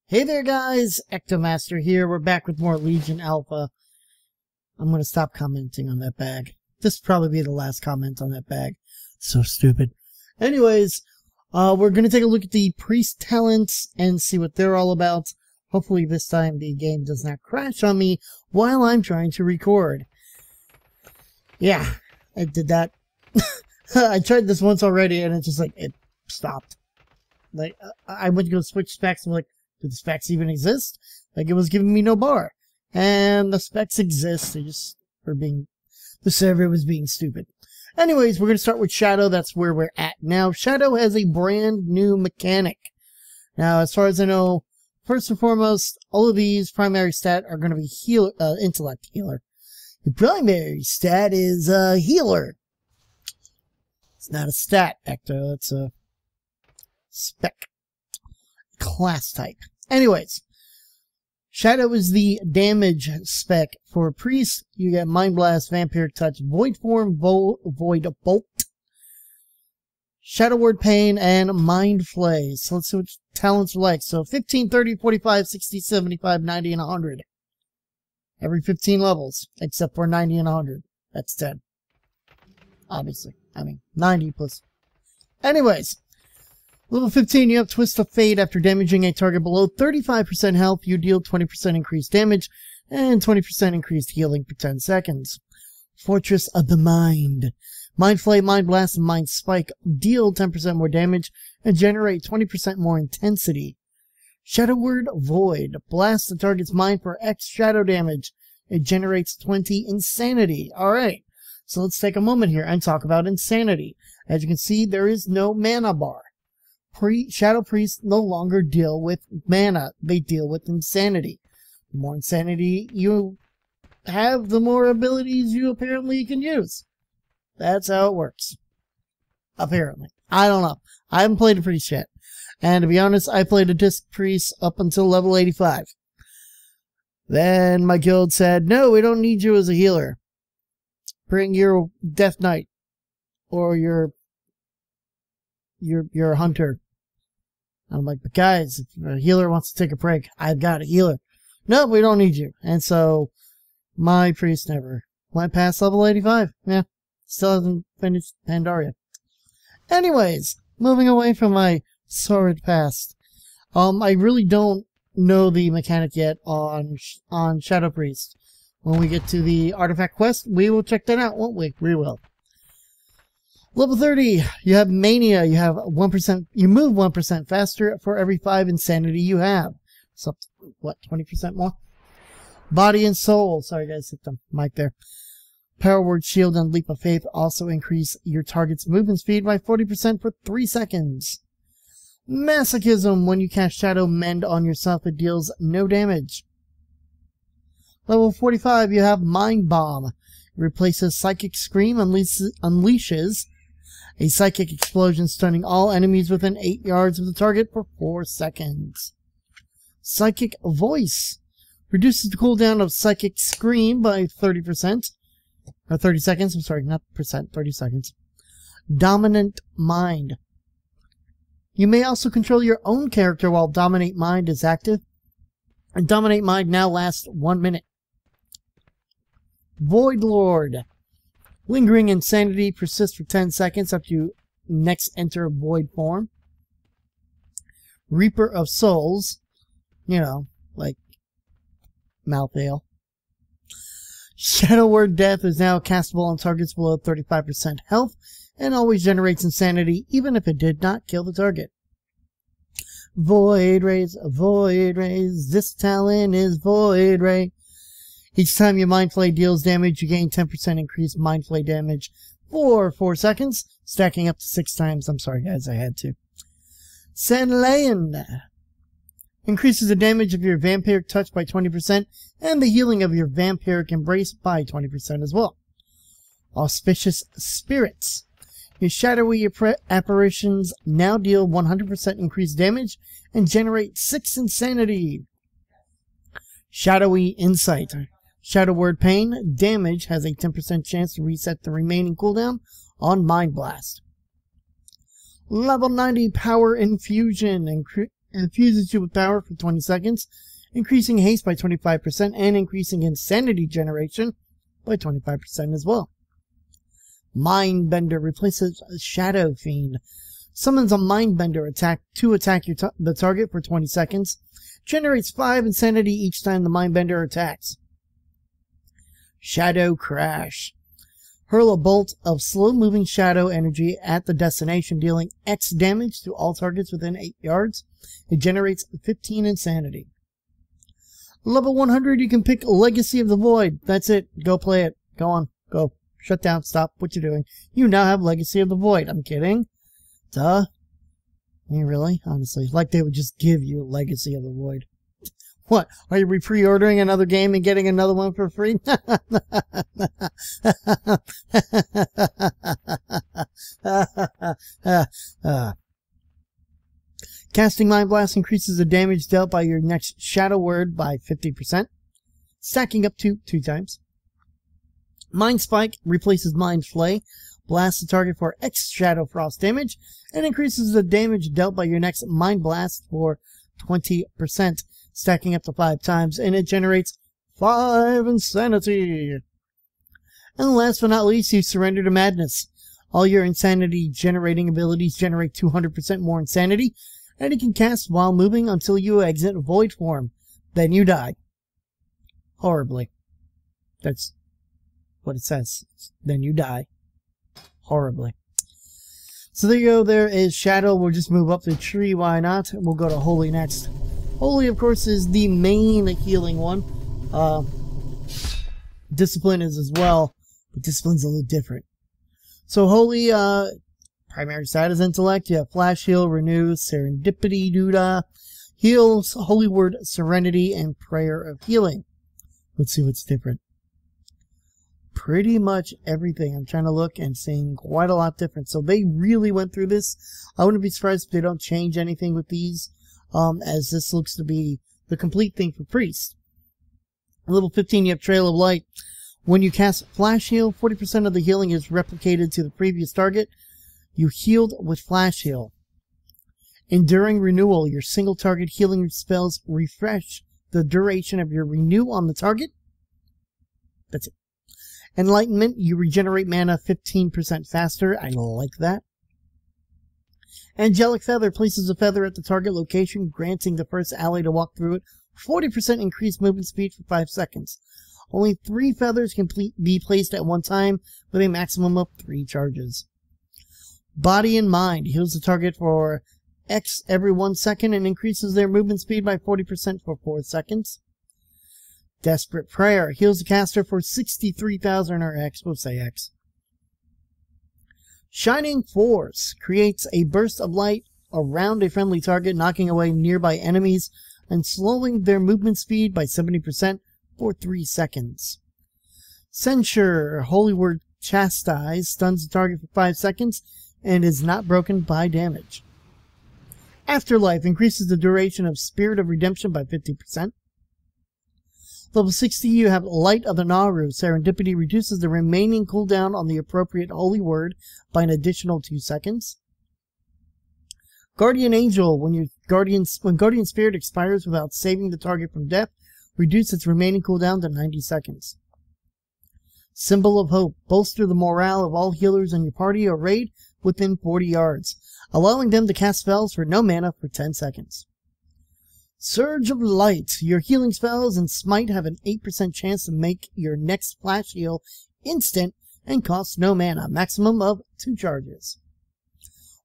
Hey there guys, EctoMaster here. We're back with more Legion Alpha. I'm going to stop commenting on that bag. This will probably be the last comment on that bag. So stupid. Anyways, we're going to take a look at the priest talents and see what they're all about. Hopefully this time the game does not crash on me while I'm trying to record. Yeah, I did that. I tried this once already and it stopped. Like, I went to go switch specs and I'm like, do the specs even exist? Like, it was giving me no bar. And the specs exist. They just were being... The server was being stupid. Anyways, we're going to start with Shadow. That's where we're at now. Shadow has a brand new mechanic. Now, as far as I know, first and foremost, all of these primary stat are going to be intellect healer. The primary stat is healer. It's not a stat, Ecto. It's a spec. Class type. Anyways, Shadow is the damage spec. For Priest, you get Mind Blast, Vampiric Touch, Void Form, Void Bolt, Shadow Word Pain, and Mind Flay. So let's see what talents are like. So 15, 30, 45, 60, 75, 90, and 100. Every 15 levels, except for 90 and 100. That's 10. Obviously. I mean, 90 plus. Anyways. Level 15, you have Twist of Fate. After damaging a target below 35% health, you deal 20% increased damage and 20% increased healing for 10 seconds. Fortress of the Mind. Mind Flay, Mind Blast, and Mind Spike deal 10% more damage and generate 20% more intensity. Shadow Word Void. Blast the target's mind for X shadow damage. It generates 20 insanity. Alright, so let's take a moment here and talk about insanity. As you can see, there is no mana bar. Shadow Priests no longer deal with mana. They deal with insanity. The more insanity you have, the more abilities you apparently can use. That's how it works. Apparently. I don't know. I haven't played a priest yet. And to be honest, I played a disc priest up until level 85. Then my guild said, no, we don't need you as a healer. Bring your Death Knight. Or your hunter. I'm like, but guys, if a healer wants to take a break, I've got a healer. No, we don't need you. And so, my priest never went past level 85. Yeah, still hasn't finished Pandaria. Anyways, moving away from my sordid past. I really don't know the mechanic yet on Shadow Priest. When we get to the Artifact Quest, we will check that out, won't we? We will. Level 30, you have Mania. You have 1%. You move 1% faster for every 5 insanity you have. So, what, 20% more? Body and Soul. Sorry, guys, hit the mic there. Power Word, Shield, and Leap of Faith also increase your target's movement speed by 40% for 3 seconds. Masochism. When you cast Shadow Mend on yourself, it deals no damage. Level 45, you have Mind Bomb. It replaces Psychic Scream, unleashes a psychic explosion, stunning all enemies within 8 yards of the target for 4 seconds. Psychic Voice reduces the cooldown of Psychic Scream by 30%. Or 30 seconds, I'm sorry, not percent, 30 seconds. Dominant Mind. You may also control your own character while Dominate Mind is active. And Dominate Mind now lasts 1 minute. Void Lord. Lingering insanity persists for 10 seconds after you next enter void form. Reaper of Souls. You know, like Malthael. Shadow Word Death is now castable on targets below 35% health and always generates insanity even if it did not kill the target. Void Rays, Void Rays. This talent is Void Ray. Each time your Mind Flay deals damage, you gain 10% increased Mind Flay damage for 4 seconds, stacking up to 6 times. I'm sorry, guys, I had to. Sanlayan increases the damage of your Vampiric Touch by 20% and the healing of your Vampiric Embrace by 20% as well. Auspicious Spirits. Your shadowy apparitions now deal 100% increased damage and generate 6 insanity. Shadowy Insight. Shadow Word Pain. Damage has a 10% chance to reset the remaining cooldown on Mind Blast. Level 90 Power Infusion and infuses you with power for 20 seconds, increasing haste by 25% and increasing insanity generation by 25% as well. Mindbender replaces a Shadow Fiend. Summons a Mindbender attack to attack the target for 20 seconds. Generates 5 insanity each time the Mindbender attacks. Shadow Crash. Hurl a bolt of slow-moving shadow energy at the destination, dealing X damage to all targets within 8 yards. It generates 15 insanity. Level 100, you can pick Legacy of the Void. That's it. Go play it. Go on. Go. Shut down. Stop what you're doing. You now have Legacy of the Void. I'm kidding. Duh. Hey, really? Honestly. Like they would just give you Legacy of the Void. What? Are you pre-ordering another game and getting another one for free? Casting Mind Blast increases the damage dealt by your next Shadow Word by 50%, stacking up to 2 times. Mind Spike replaces Mind Flay, blasts the target for X Shadow Frost damage, and increases the damage dealt by your next Mind Blast for 20%, stacking up to 5 times, and it generates 5 insanity. And last but not least, you surrender to Madness. All your insanity generating abilities generate 200% more insanity, and it can cast while moving until you exit void form. Then you die. Horribly. That's what it says. Then you die. Horribly. So there you go. There is Shadow. We'll just move up the tree. Why not? We'll go to Holy next. Holy, of course, is the main healing one. Discipline is as well, but Discipline's a little different. So Holy, primary side is Intellect. You have Flash Heal, Renew, Serendipity, Doodah, Heals, Holy Word, Serenity, and Prayer of Healing. Let's see what's different. Pretty much everything. I'm trying to look and seeing quite a lot different. So they really went through this. I wouldn't be surprised if they don't change anything with these, as this looks to be the complete thing for Priest. Level 15, you have Trail of Light. When you cast Flash Heal, 40% of the healing is replicated to the previous target. You healed with Flash Heal. Enduring Renewal, your single target healing spells refresh the duration of your renew on the target. That's it. Enlightenment, you regenerate mana 15% faster. I like that. Angelic Feather places a feather at the target location, granting the first ally to walk through it 40% increased movement speed for 5 seconds. Only 3 feathers can be placed at one time, with a maximum of 3 charges. Body and Mind heals the target for X every 1 second and increases their movement speed by 40% for 4 seconds. Desperate Prayer heals the caster for 63,000 or X. We'll say X. Shining Force creates a burst of light around a friendly target, knocking away nearby enemies and slowing their movement speed by 70% for 3 seconds. Censure, Holy Word Chastise, stuns the target for 5 seconds and is not broken by damage. Afterlife increases the duration of Spirit of Redemption by 50%. Level 60, you have Light of the Naru. Serendipity reduces the remaining cooldown on the appropriate holy word by an additional 2 seconds. Guardian Angel, when Guardian Spirit expires without saving the target from death, reduce its remaining cooldown to 90 seconds. Symbol of Hope, bolster the morale of all healers in your party or raid within 40 yards, allowing them to cast spells for no mana for 10 seconds. Surge of Light, your healing spells and Smite have an 8% chance to make your next flash heal instant and cost no mana, maximum of 2 charges.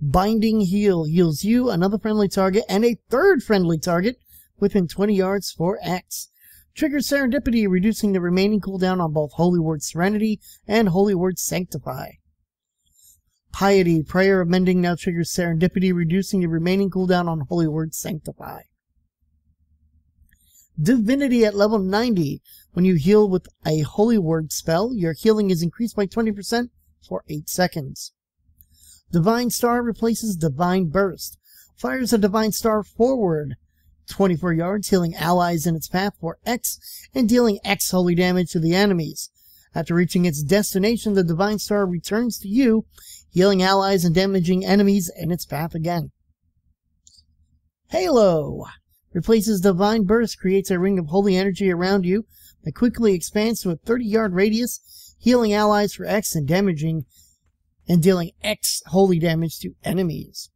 Binding Heal heals you, another friendly target, and a third friendly target within 20 yards for X. Triggers Serendipity, reducing the remaining cooldown on both Holy Word Serenity and Holy Word Sanctify. Piety, Prayer of Mending now triggers Serendipity, reducing the remaining cooldown on Holy Word Sanctify. Divinity at level 90. When you heal with a Holy Word spell, your healing is increased by 20% for 8 seconds. Divine Star replaces Divine Burst. Fires a Divine Star forward 24 yards, healing allies in its path for X and dealing X holy damage to the enemies. After reaching its destination, the Divine Star returns to you, healing allies and damaging enemies in its path again. Halo replaces Divine Burst, creates a ring of holy energy around you that quickly expands to a 30-yard radius, healing allies for X and dealing X holy damage to enemies.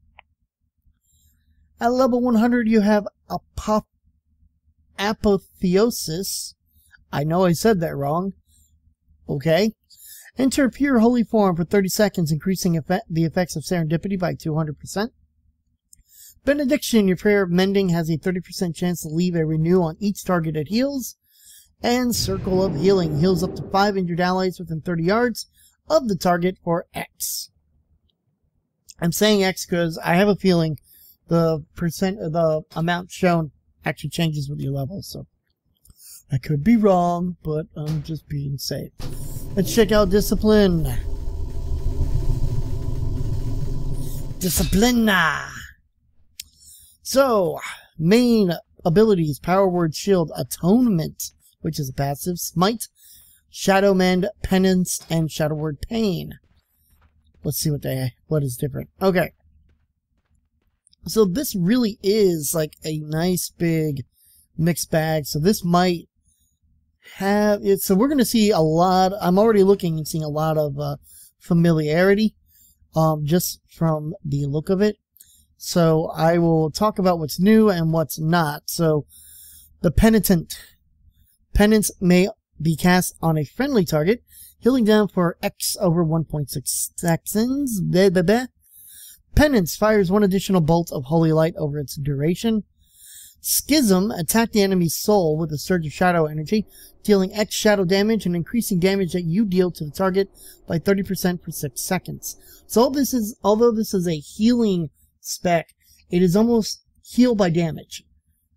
At level 100, you have Apotheosis. I know I said that wrong. Okay. Enter pure holy form for 30 seconds, increasing the effects of serendipity by 200%. Benediction, your prayer of mending has a 30% chance to leave a renew on each target it heals. And Circle of Healing heals up to 5 injured allies within 30 yards of the target for X. I'm saying X because I have a feeling the amount shown actually changes with your level, so I could be wrong, but I'm just being safe. Let's check out Discipline. Discipline. So, main abilities: Power Word, Shield, Atonement, which is a passive, Smite, Shadow Mend, Penance, and Shadow Word, Pain. Let's see what is different. Okay. So this really is like a nice big mixed bag. So this might have it. So we're going to see a lot. I'm already looking and seeing a lot of familiarity just from the look of it. So I will talk about what's new and what's not. So the Penitent. Penance may be cast on a friendly target, healing down for X over 1.6 seconds. Penance fires one additional bolt of holy light over its duration. Schism, attack the enemy's soul with a surge of shadow energy, dealing X shadow damage and increasing damage that you deal to the target by 30% for 6 seconds. So although this is a healing spec, it is almost heal by damage.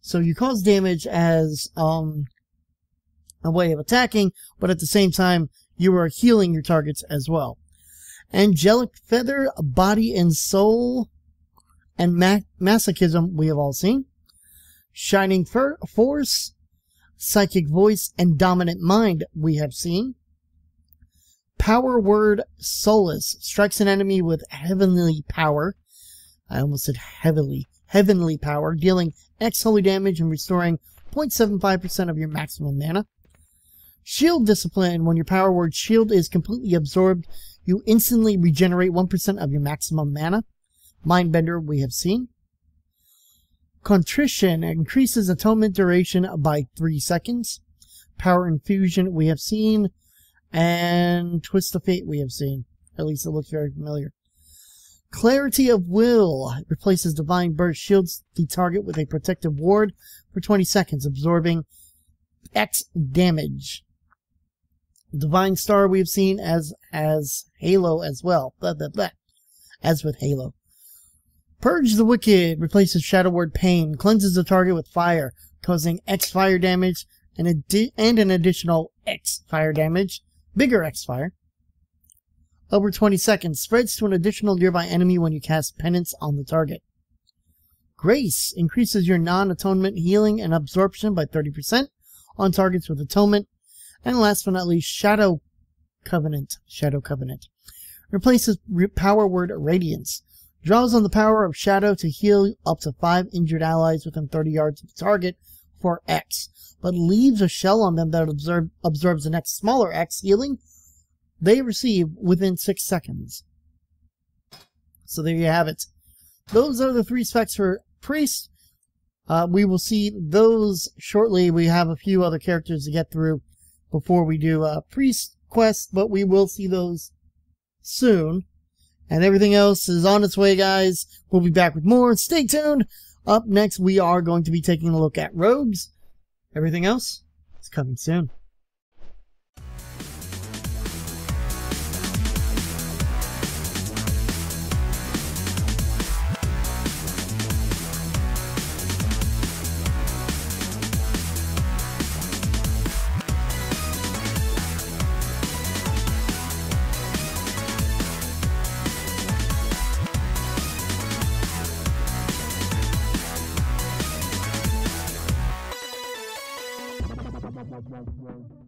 So you cause damage as a way of attacking, but at the same time you are healing your targets as well. Angelic Feather, Body and Soul, and Masochism we have all seen. Shining Force, Psychic Voice, and Dominant Mind we have seen. Power Word, Solace, strikes an enemy with heavenly power. I almost said heavenly power, dealing X holy damage and restoring 0.75% of your maximum mana. Shield Discipline, when your Power Word Shield is completely absorbed, you instantly regenerate 1% of your maximum mana. Mindbender we have seen. Contrition increases atonement duration by 3 seconds. Power Infusion we have seen. And Twist of Fate we have seen. At least it looks very familiar. Clarity of Will replaces Divine Burst, shields the target with a protective ward for 20 seconds, absorbing X damage. Divine Star we have seen as Halo as well. As with Halo. Purge the Wicked replaces Shadow Word, Pain, cleanses the target with fire, causing X fire damage and an additional X fire damage, bigger X fire. Over 20 seconds, spreads to an additional nearby enemy when you cast Penance on the target. Grace increases your non-atonement healing and absorption by 30% on targets with atonement. And last but not least, Shadow Covenant. Replaces Power Word, Radiance. Draws on the power of Shadow to heal up to 5 injured allies within 30 yards of the target for X, but leaves a shell on them that absorbs the next smaller X healing they receive within 6 seconds. So there you have it. Those are the 3 specs for Priest. We will see those shortly. We have a few other characters to get through before we do Priest quests, but we will see those soon. And everything else is on its way, guys. We'll be back with more. Stay tuned. Up next, we are going to be taking a look at rogues. Everything else is coming soon. Right.